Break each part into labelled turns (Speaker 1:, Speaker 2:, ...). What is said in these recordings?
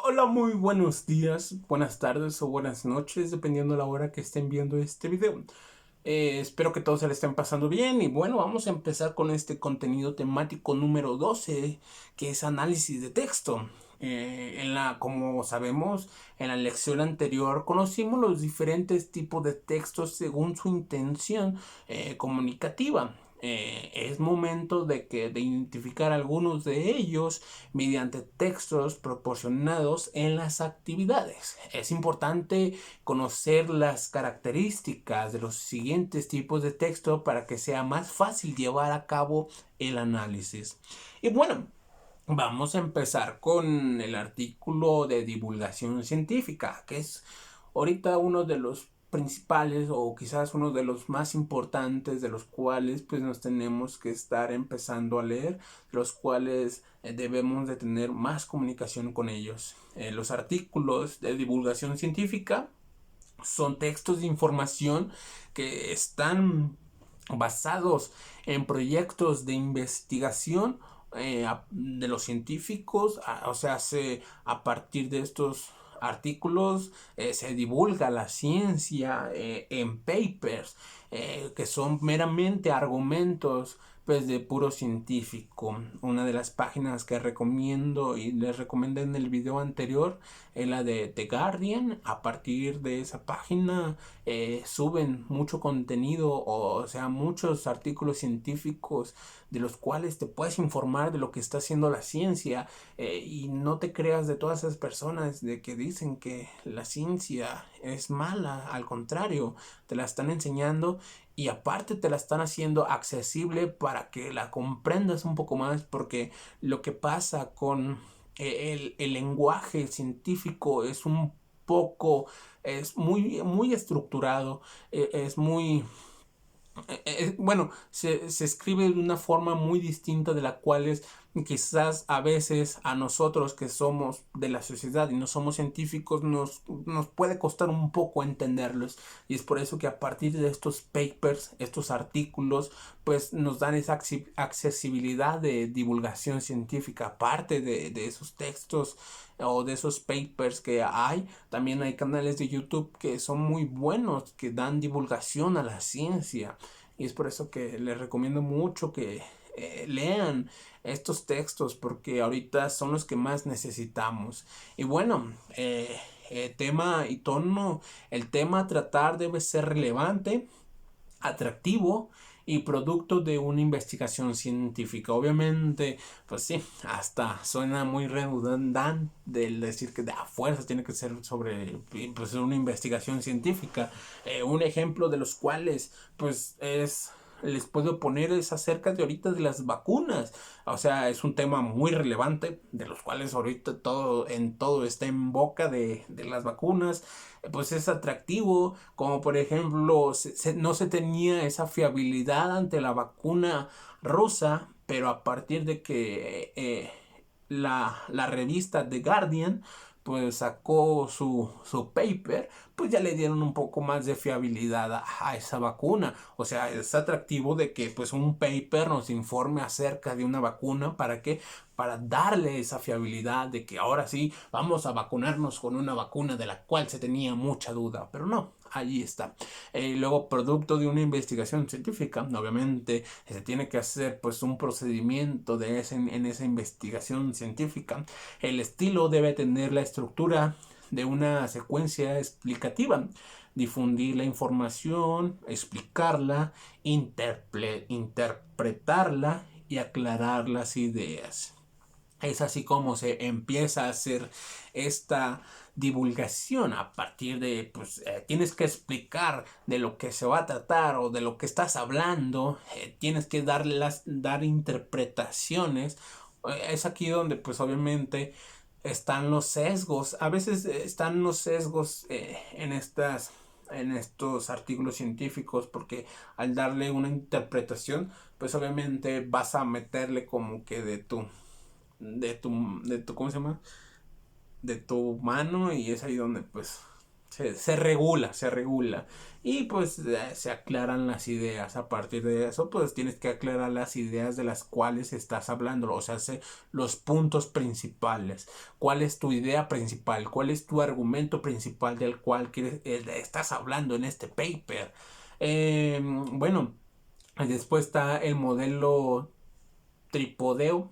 Speaker 1: Hola, muy buenos días, buenas tardes o buenas noches, dependiendo de la hora que estén viendo este video. Espero que todos se le estén pasando bien y bueno, vamos a empezar con este contenido temático número 12, que es análisis de texto. Como sabemos, en la lección anterior conocimos los diferentes tipos de textos según su intención comunicativa. Es momento de identificar algunos de ellos mediante textos proporcionados en las actividades. Es importante conocer las características de los siguientes tipos de texto para que sea más fácil llevar a cabo el análisis. Y bueno, vamos a empezar con el artículo de divulgación científica, que es ahorita uno de los principales o quizás uno de los más importantes, de los cuales pues nos tenemos que estar empezando a leer, los cuales debemos de tener más comunicación con ellos. Los artículos de divulgación científica son textos de información que están basados en proyectos de investigación de los científicos, o sea, a partir de estos artículos se divulga la ciencia en papers que son meramente argumentos pues de puro científico. Una de las páginas que recomiendo y les recomendé en el video anterior es la de The Guardian. A partir de esa página suben mucho contenido, o sea, muchos artículos científicos de los cuales te puedes informar de lo que está haciendo la ciencia y no te creas de todas esas personas de que dicen que la ciencia es mala. Al contrario, te la están enseñando y aparte te la están haciendo accesible para que la comprendas un poco más, porque lo que pasa con el lenguaje científico es un poco, es muy estructurado, es muy bueno, se escribe de una forma muy distinta de la cual es quizás a veces a nosotros que somos de la sociedad y no somos científicos nos puede costar un poco entenderlos, y es por eso que a partir de estos papers, estos artículos, pues nos dan esa accesibilidad de divulgación científica. Aparte de esos textos o de esos papers que hay, también hay canales de YouTube que son muy buenos, que dan divulgación a la ciencia. Y es por eso que les recomiendo mucho que lean estos textos, porque ahorita son los que más necesitamos. Y bueno, tema y tono, el tema a tratar debe ser relevante, atractivo y producto de una investigación científica. Obviamente, pues sí, hasta suena muy redundante el decir que de a fuerza tiene que ser sobre pues, una investigación científica. Un ejemplo de los cuales pues les puedo poner es acerca de ahorita de las vacunas. O sea, es un tema muy relevante, de los cuales ahorita todo está en boca de las vacunas. Pues es atractivo, como por ejemplo no se tenía esa fiabilidad ante la vacuna rusa, pero a partir de que la revista The Guardian pues sacó su paper, pues ya le dieron un poco más de fiabilidad a esa vacuna. O sea, es atractivo de que pues un paper nos informe acerca de una vacuna. ¿Para qué? Para darle esa fiabilidad de que ahora sí vamos a vacunarnos con una vacuna de la cual se tenía mucha duda, pero no, allí está. Luego, producto de una investigación científica, obviamente se tiene que hacer pues un procedimiento en esa investigación científica. El estilo debe tener la estructura de una secuencia explicativa, difundir la información, explicarla, interpretarla y aclarar las ideas. Es así como se empieza a hacer esta divulgación. A partir de, pues, tienes que explicar de lo que se va a tratar o de lo que estás hablando, tienes que dar interpretaciones. Es aquí donde, pues, obviamente están los sesgos. A veces están los sesgos en estos artículos científicos, porque al darle una interpretación, pues obviamente vas a meterle como que ¿cómo se llama? De tu mano, y es ahí donde pues se regula, se regula. Y pues se aclaran las ideas. A partir de eso, pues tienes que aclarar las ideas de las cuales estás hablando. O sea, los puntos principales. ¿Cuál es tu idea principal? ¿Cuál es tu argumento principal del cual estás hablando en este paper? Bueno, después está el modelo tripodeo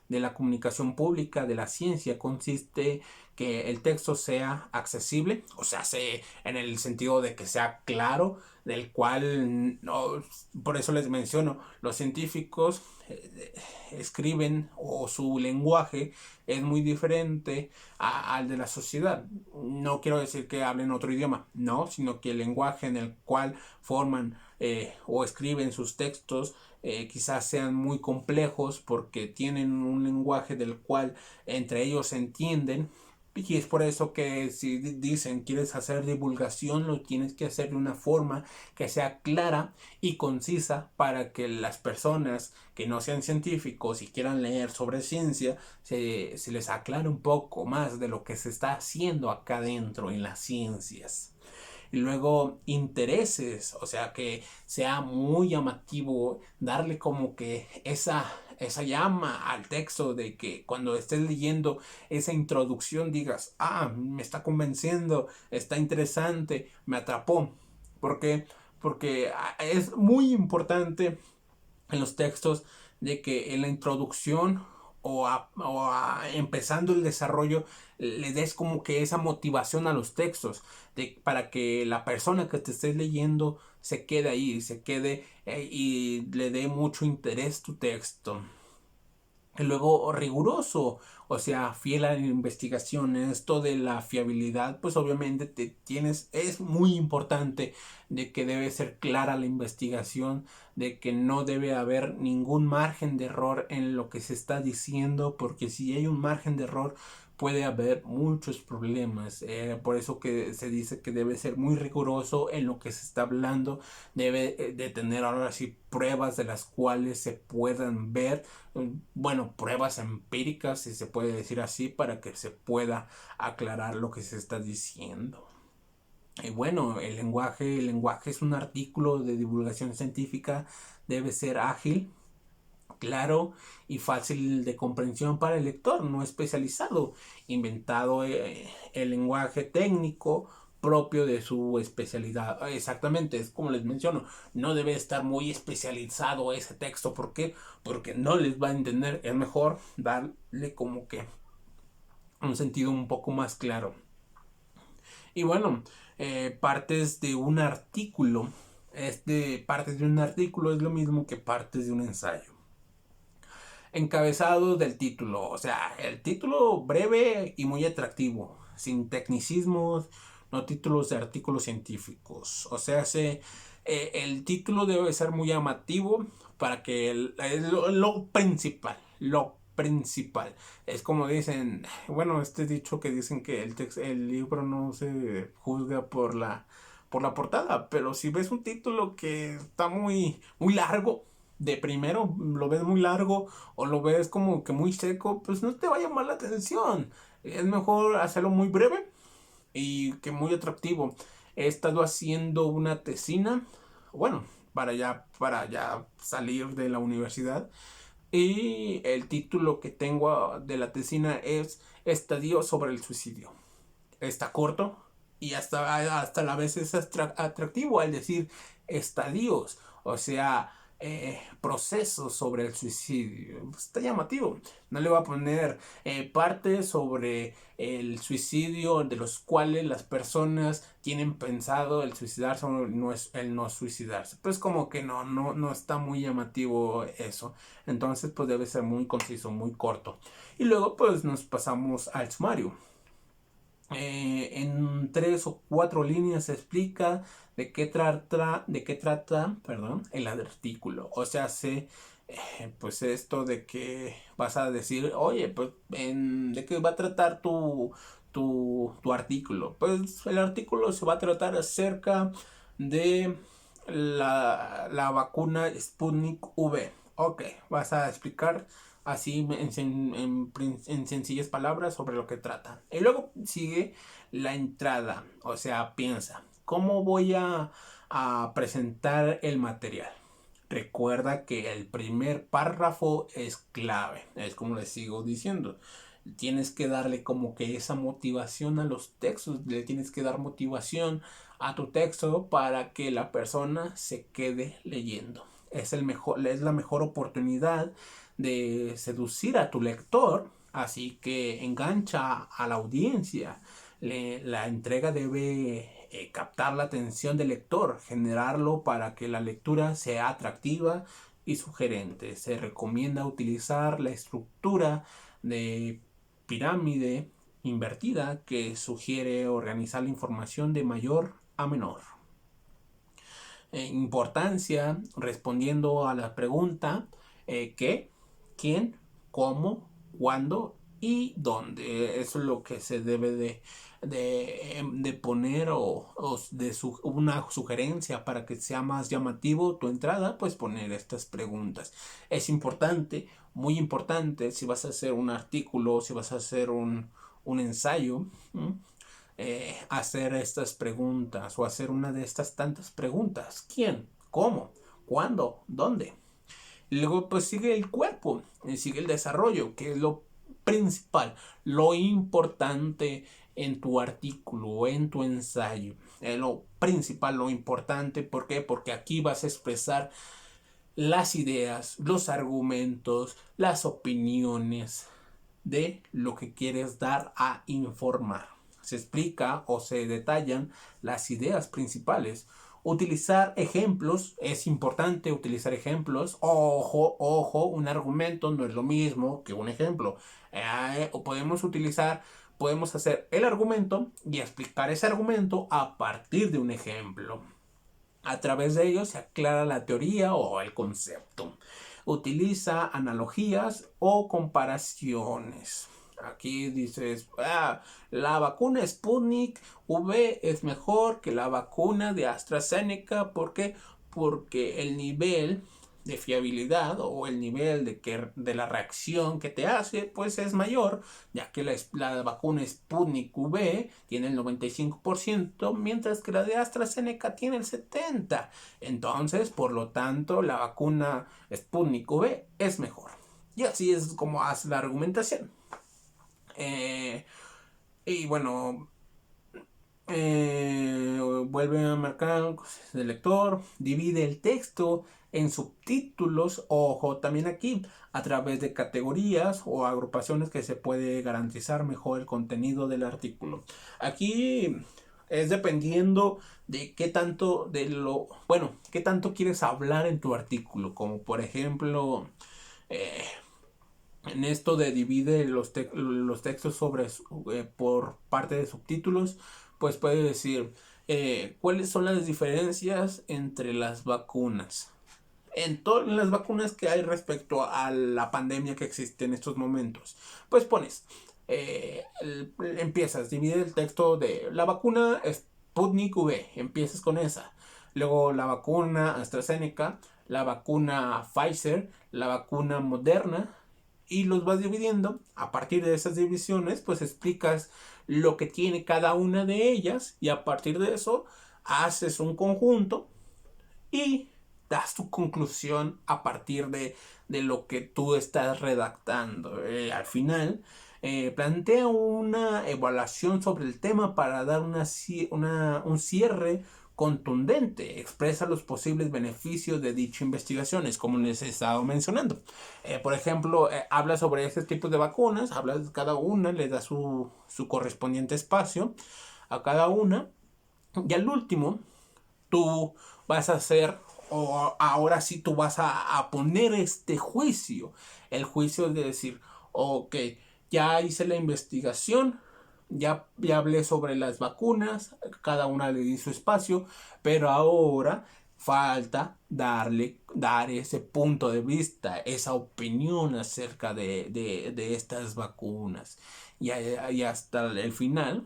Speaker 1: de la comunicación pública de la ciencia. Consiste que el texto sea accesible, o sea, en el sentido de que sea claro, del cual, no, por eso les menciono, los científicos escriben o su lenguaje es muy diferente al de la sociedad. No quiero decir que hablen otro idioma, no, sino que el lenguaje en el cual forman o escriben sus textos quizás sean muy complejos porque tienen un lenguaje del cual entre ellos se entienden. Y es por eso que si dicen quieres hacer divulgación, lo tienes que hacer de una forma que sea clara y concisa para que las personas que no sean científicos y quieran leer sobre ciencia, se les aclare un poco más de lo que se está haciendo acá dentro en las ciencias. Y luego intereses, o sea, que sea muy llamativo, darle como que esa llama al texto de que cuando estés leyendo esa introducción digas, me está convenciendo, está interesante, me atrapó. ¿Por qué? Porque es muy importante en los textos de que en la introducción empezando el desarrollo le des como que esa motivación a los textos para que la persona que te esté leyendo se quede ahí, se quede y le dé mucho interés tu texto. Y luego riguroso, o sea, fiel a la investigación. Esto de la fiabilidad, pues obviamente es muy importante de que debe ser clara la investigación, de que no debe haber ningún margen de error en lo que se está diciendo, porque si hay un margen de error puede haber muchos problemas. Por eso que se dice que debe ser muy riguroso en lo que se está hablando, debe de tener ahora sí pruebas de las cuales se puedan ver, bueno, pruebas empíricas, si se puede decir así, para que se pueda aclarar lo que se está diciendo. Y bueno, el lenguaje es un artículo de divulgación científica, debe ser ágil, claro y fácil de comprensión para el lector no especializado, inventado el lenguaje técnico propio de su especialidad. Exactamente, es como les menciono, no debe estar muy especializado ese texto. ¿Por qué? Porque no les va a entender. Es mejor darle como que un sentido un poco más claro. Y bueno, partes de un artículo. Partes de un artículo es lo mismo que partes de un ensayo. Encabezado del título, o sea, el título breve y muy atractivo, sin tecnicismos, no títulos de artículos científicos. O sea, el título debe ser muy llamativo para que lo principal, lo principal. Es como dicen, bueno, este dicho que dicen que el libro no se juzga por la portada, pero si ves un título que está muy, muy largo, de primero lo ves muy largo o lo ves como que muy seco, pues no te va a llamar la atención. Es mejor hacerlo muy breve y que muy atractivo. He estado haciendo una tesina, bueno, para ya salir de la universidad. Y el título que tengo de la tesina es Estadio sobre el suicidio. Está corto y hasta a la vez es atractivo al decir estadios, o sea, procesos sobre el suicidio. Está llamativo. No le voy a poner partes sobre el suicidio de los cuales las personas tienen pensado el suicidarse o el no suicidarse. Pues como que no está muy llamativo eso. Entonces pues debe ser muy conciso, muy corto. Y luego pues nos pasamos al sumario. En 3 o 4 líneas se explica de qué trata, perdón, el artículo. O sea, pues esto de que vas a decir, oye, pues, ¿de qué va a tratar tu artículo? Pues el artículo se va a tratar acerca de la vacuna Sputnik V. Ok, vas a explicar así en sencillas palabras sobre lo que trata. Y luego sigue la entrada, o sea, piensa, ¿cómo voy a presentar el material? Recuerda que el primer párrafo es clave, es como les sigo diciendo. Tienes que darle como que esa motivación a los textos, le tienes que dar motivación a tu texto para que la persona se quede leyendo. Es la mejor oportunidad de seducir a tu lector, así que engancha a la audiencia. La entrega debe captar la atención del lector, generarlo para que la lectura sea atractiva y sugerente. Se recomienda utilizar la estructura de pirámide invertida que sugiere organizar la información de mayor a menor. Importancia respondiendo a la pregunta qué, quién, cómo, cuándo y dónde. Eso es lo que se debe de poner una sugerencia para que sea más llamativo tu entrada, pues poner estas preguntas. Es importante, muy importante, si vas a hacer un artículo, si vas a hacer un ensayo, hacer estas preguntas o hacer una de estas tantas preguntas. ¿Quién? ¿Cómo? ¿Cuándo? ¿Dónde? Y luego pues sigue el cuerpo, sigue el desarrollo, que es lo principal, lo importante en tu artículo o en tu ensayo. Lo principal, lo importante, ¿por qué? Porque aquí vas a expresar las ideas, los argumentos, las opiniones de lo que quieres dar a informar. Se explica o se detallan las ideas principales. Utilizar ejemplos, es importante utilizar ejemplos. Ojo, ojo, un argumento no es lo mismo que un ejemplo. Podemos hacer el argumento y explicar ese argumento a partir de un ejemplo. A través de ello se aclara la teoría o el concepto. Utiliza analogías o comparaciones. Aquí dices, la vacuna Sputnik V es mejor que la vacuna de AstraZeneca. ¿Por qué? Porque el nivel de fiabilidad o el nivel de la reacción que te hace pues es mayor, ya que la vacuna Sputnik V tiene el 95%, mientras que la de AstraZeneca tiene el 70%. Entonces, por lo tanto, la vacuna Sputnik V es mejor. Y así es como hace la argumentación. Y bueno, vuelve a marcar el lector, divide el texto en subtítulos, ojo, también aquí a través de categorías o agrupaciones que se puede garantizar mejor el contenido del artículo. Aquí es dependiendo de qué tanto qué tanto quieres hablar en tu artículo, como por ejemplo en esto de divide los textos por parte de subtítulos, pues puede decir cuáles son las diferencias entre las vacunas. En todas las vacunas que hay respecto a la pandemia que existe en estos momentos. Pues pones, empiezas, divide el texto de la vacuna Sputnik V, empiezas con esa. Luego la vacuna AstraZeneca, la vacuna Pfizer, la vacuna Moderna, y los vas dividiendo. A partir de esas divisiones pues explicas lo que tiene cada una de ellas y a partir de eso haces un conjunto y das tu conclusión a partir de lo que tú estás redactando. Al final plantea una evaluación sobre el tema para dar un cierre contundente, expresa los posibles beneficios de dicha investigación, es como les he estado mencionando. Por ejemplo, habla sobre este tipo de vacunas, habla de cada una, le da su correspondiente espacio a cada una, y al último, tú vas a hacer, o ahora sí tú vas a poner este juicio, el juicio de decir, ok, ya hice la investigación, ya hablé sobre las vacunas, cada una le di su espacio, pero ahora falta dar ese punto de vista, esa opinión acerca de estas vacunas. Y hasta el final,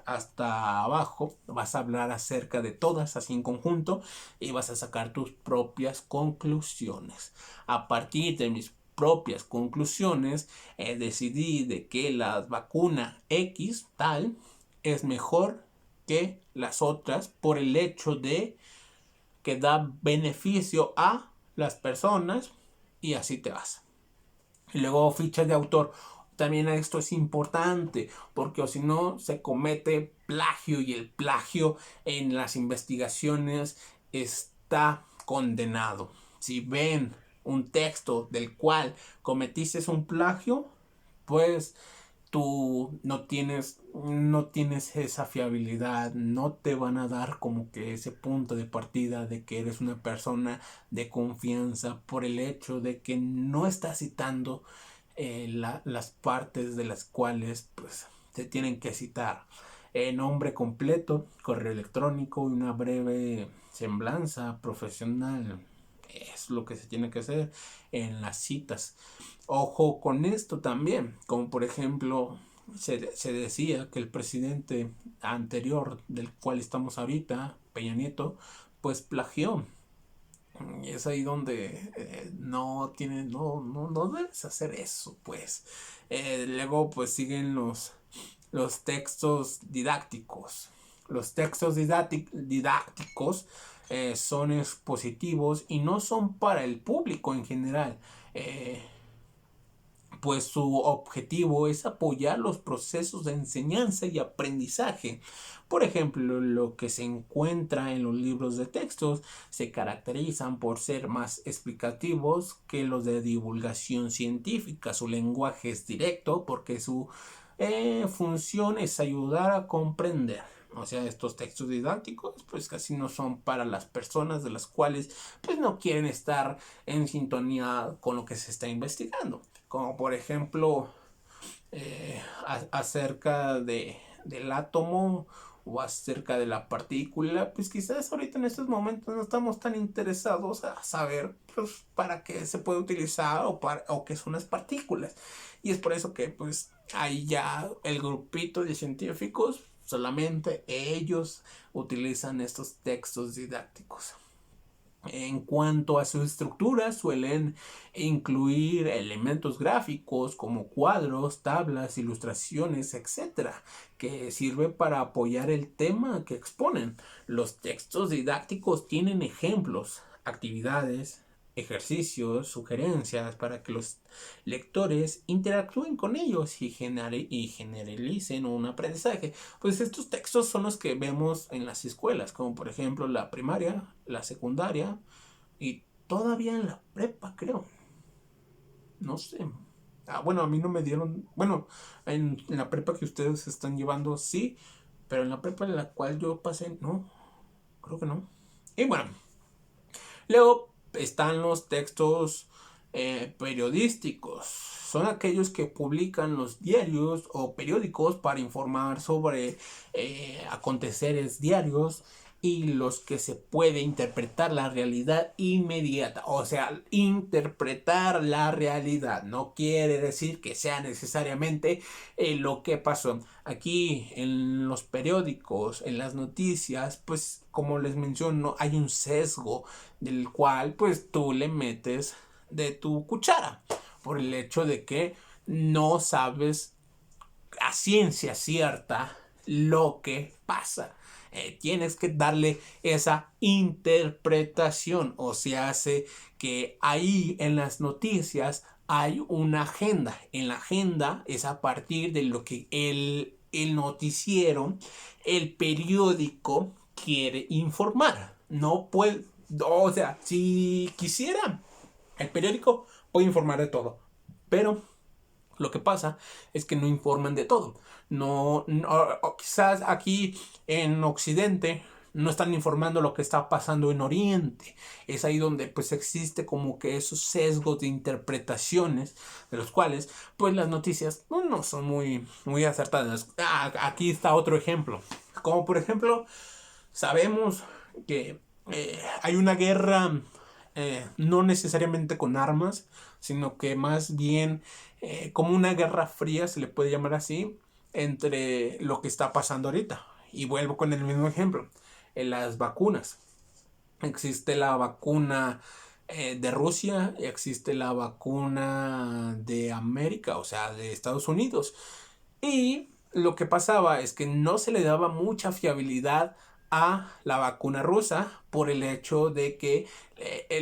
Speaker 1: hasta abajo, vas a hablar acerca de todas así en conjunto y vas a sacar tus propias conclusiones. A partir de mis propias conclusiones, decidí de que la vacuna X tal es mejor que las otras por el hecho de que da beneficio a las personas y así te vas. Y luego ficha de autor. También esto es importante porque o si no se comete plagio y el plagio en las investigaciones está condenado. Si ven un texto del cual cometiste un plagio, pues tú no tienes esa fiabilidad, no te van a dar como que ese punto de partida de que eres una persona de confianza por el hecho de que no estás citando las partes de las cuales pues te tienen que citar. Nombre completo, correo electrónico y una breve semblanza profesional es lo que se tiene que hacer en las citas. Ojo con esto también, como por ejemplo se decía que el presidente anterior del cual estamos ahorita, Peña Nieto, pues plagió. Y es ahí donde no debes hacer eso, pues. Luego pues siguen los textos didácticos. Los textos didácticos son expositivos y no son para el público en general. Pues su objetivo es apoyar los procesos de enseñanza y aprendizaje. Por ejemplo, lo que se encuentra en los libros de textos se caracterizan por ser más explicativos que los de divulgación científica. Su lenguaje es directo porque su función es ayudar a comprender. O sea, estos textos didácticos pues casi no son para las personas de las cuales pues no quieren estar en sintonía con lo que se está investigando. Como por ejemplo acerca del átomo o acerca de la partícula, pues quizás ahorita en estos momentos no estamos tan interesados a saber pues para qué se puede utilizar o qué son las partículas. Y es por eso que pues ahí ya el grupito de científicos, solamente ellos utilizan estos textos didácticos. En cuanto a su estructura, suelen incluir elementos gráficos como cuadros, tablas, ilustraciones, etcétera, que sirven para apoyar el tema que exponen. Los textos didácticos tienen ejemplos, actividades, ejercicios, sugerencias para que los lectores interactúen con ellos y generalicen un aprendizaje. Pues estos textos son los que vemos en las escuelas, como por ejemplo la primaria, la secundaria y todavía en la prepa, creo. No sé. Bueno, a mí no me dieron. Bueno, en la prepa que ustedes están llevando, sí. Pero en la prepa en la cual yo pasé, no. Creo que no. Y bueno, luego están los textos periodísticos. Son aquellos que publican los diarios o periódicos para informar sobre aconteceres diarios y los que se puede interpretar la realidad inmediata. O sea, interpretar la realidad no quiere decir que sea necesariamente lo que pasó. Aquí en los periódicos, en las noticias, pues como les menciono, hay un sesgo del cual pues tú le metes de tu cuchara por el hecho de que no sabes a ciencia cierta lo que pasa. Tienes que darle esa interpretación, o sea, hace que ahí en las noticias hay una agenda. En la agenda es a partir de lo que el noticiero, el periódico quiere informar. No puede, o sea, si quisiera, el periódico puede informar de todo, pero lo que pasa es que no informan de todo. O quizás aquí en Occidente no están informando lo que está pasando en Oriente. Es ahí donde pues existe como que esos sesgos de interpretaciones de los cuales pues las noticias no son muy acertadas. Aquí está otro ejemplo. Como por ejemplo, sabemos que hay una guerra no necesariamente con armas, sino que más bien como una guerra fría, se le puede llamar así, entre lo que está pasando ahorita. Y vuelvo con el mismo ejemplo, en las vacunas. Existe la vacuna de Rusia, existe la vacuna de América, o sea, de Estados Unidos. Y lo que pasaba es que no se le daba mucha fiabilidad a la vacuna rusa por el hecho de que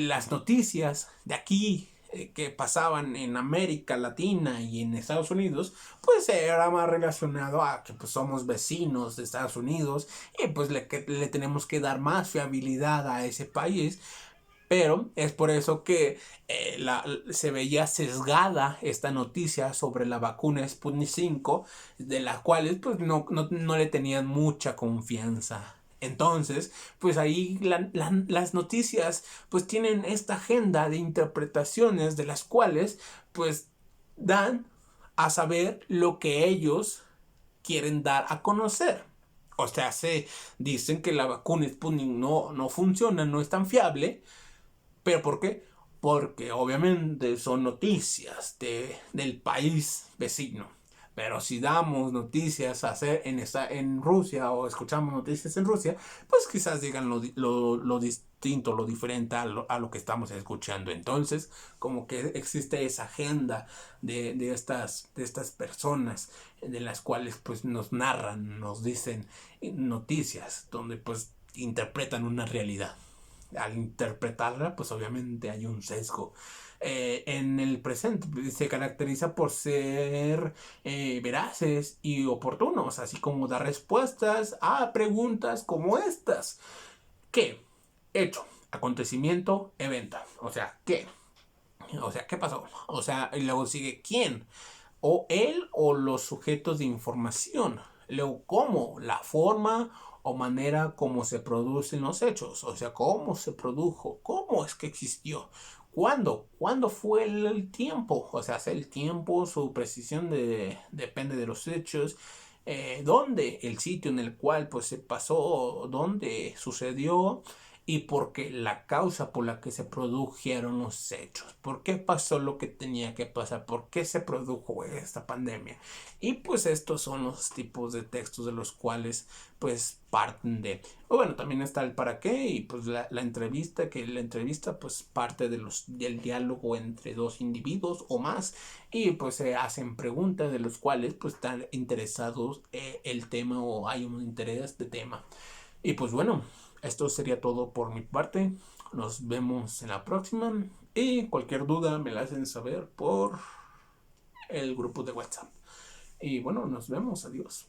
Speaker 1: las noticias de aquí que pasaban en América Latina y en Estados Unidos, pues era más relacionado a que pues, somos vecinos de Estados Unidos y pues le tenemos que dar más fiabilidad a ese país. Pero es por eso que se veía sesgada esta noticia sobre la vacuna Sputnik 5, de las cuales pues no le tenían mucha confianza. Entonces, pues ahí las noticias pues tienen esta agenda de interpretaciones de las cuales pues dan a saber lo que ellos quieren dar a conocer. O sea, se dicen que la vacuna Sputnik no funciona, no es tan fiable. ¿Pero por qué? Porque obviamente son noticias del país vecino. Pero si damos noticias en Rusia o escuchamos noticias en Rusia, pues quizás digan lo distinto, lo diferente a lo que estamos escuchando. Entonces, como que existe esa agenda de estas personas de las cuales pues nos narran, nos dicen noticias, donde pues interpretan una realidad. Al interpretarla, pues obviamente hay un sesgo. En el presente se caracteriza por ser veraces y oportunos, así como dar respuestas a preguntas como estas. ¿Qué? Hecho, acontecimiento, evento. O sea, ¿qué? O sea, ¿qué pasó? O sea, y luego sigue ¿quién? O él o los sujetos de información. Luego, ¿cómo? La forma o manera como se producen los hechos. O sea, cómo se produjo, cómo es que existió. ¿Cuándo? ¿Cuándo fue el tiempo? O sea, el tiempo, su precisión depende de los hechos. ¿Dónde? El sitio en el cual pues se pasó, dónde sucedió y porque la causa por la que se produjeron los hechos. ¿Por qué pasó lo que tenía que pasar? ¿Por qué se produjo esta pandemia? Y pues estos son los tipos de textos de los cuales pues parten de... Bueno, también está el para qué y pues la entrevista, que la entrevista pues parte del diálogo entre dos individuos o más y pues se hacen preguntas de los cuales pues están interesados el tema o hay un interés de tema. Y pues bueno, esto sería todo por mi parte. Nos vemos en la próxima. Y cualquier duda me la hacen saber por el grupo de WhatsApp. Y bueno, nos vemos. Adiós.